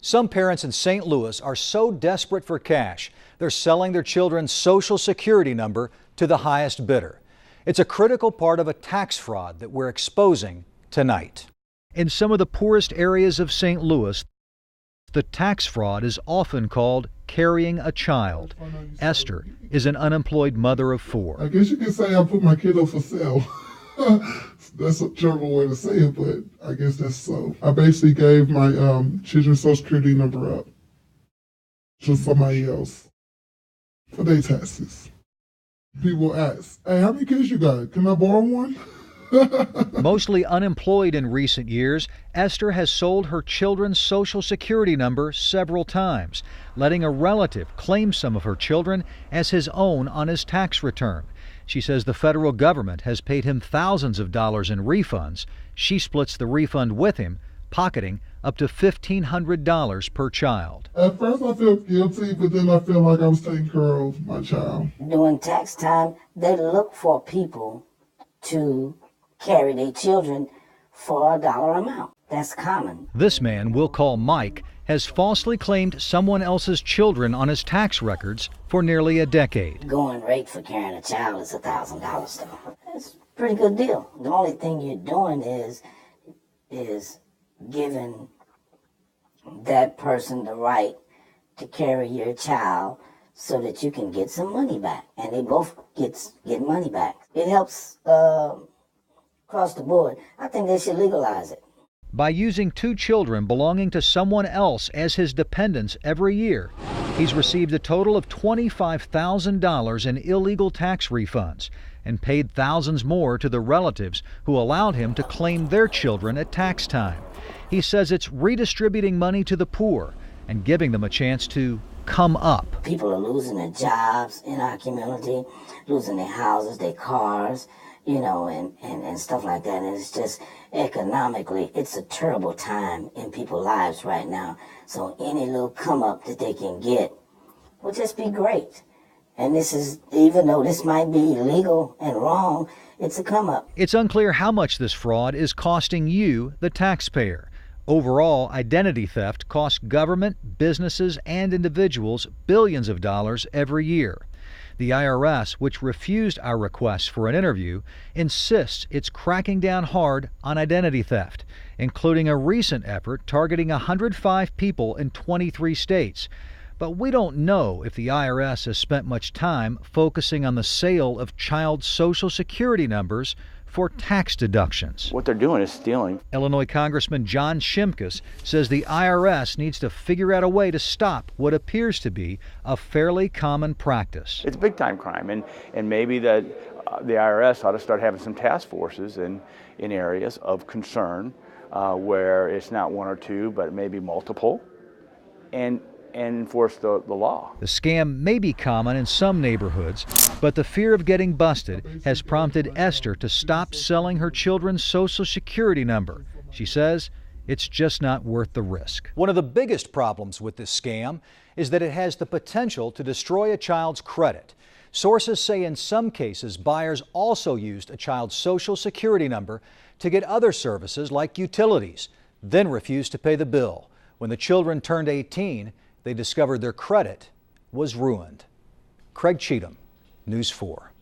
Some parents in St. Louis are so desperate for cash, they're selling their children's Social Security number to the highest bidder. It's a critical part of a tax fraud that we're exposing tonight. In some of the poorest areas of St. Louis, the tax fraud is often called carrying a child. Esther is an unemployed mother of 4. I guess you could say I put my kid up for sale. That's a terrible way to say it, but I guess that's so. I basically gave my children's Social Security number up to somebody else for their taxes. People ask, hey, how many kids you got? Can I borrow one? Mostly unemployed in recent years, Esther has sold her children's Social Security number several times, letting a relative claim some of her children as his own on his tax return. She says the federal government has paid him thousands of dollars in refunds. She splits the refund with him, pocketing up to $1,500 per child. At first I felt guilty, but then I feel like I was taking care of my child. During tax time, they look for people to carry their children for a dollar amount. That's common. This man, we'll call Mike, has falsely claimed someone else's children on his tax records for nearly a decade. Going rate for carrying a child is $1,000 though. It's a pretty good deal. The only thing you're doing is giving that person the right to carry your child so that you can get some money back, and they both get money back. It helps across the board. I think they should legalize it. By using 2 children belonging to someone else as his dependents every year, he's received a total of $25,000 in illegal tax refunds and paid thousands more to the relatives who allowed him to claim their children at tax time. He says it's redistributing money to the poor and giving them a chance to come up. People are losing their jobs in our community, losing their houses, their cars, and stuff like that. And it's just economically, it's a terrible time in people's lives right now. So any little come up that they can get will just be great. And this is, even though this might be illegal and wrong, it's a come up. It's unclear how much this fraud is costing you, the taxpayer. Overall, identity theft costs government, businesses, and individuals billions of dollars every year. The IRS, which refused our request for an interview, insists it's cracking down hard on identity theft, including a recent effort targeting 105 people in 23 states. But we don't know if the IRS has spent much time focusing on the sale of child Social Security numbers for tax deductions. What they're doing is stealing. Illinois Congressman John Shimkus says the IRS needs to figure out a way to stop what appears to be a fairly common practice. It's big time crime, and maybe that the IRS ought to start having some task forces in areas of concern where it's not 1 or 2, but maybe multiple, and enforce the law. The scam may be common in some neighborhoods, but the fear of getting busted has prompted Esther to stop selling her children's Social Security number. She says it's just not worth the risk. One of the biggest problems with this scam is that it has the potential to destroy a child's credit. Sources say in some cases, buyers also used a child's Social Security number to get other services like utilities, then refused to pay the bill. When the children turned 18, they discovered their credit was ruined. Craig Cheatham, News 4.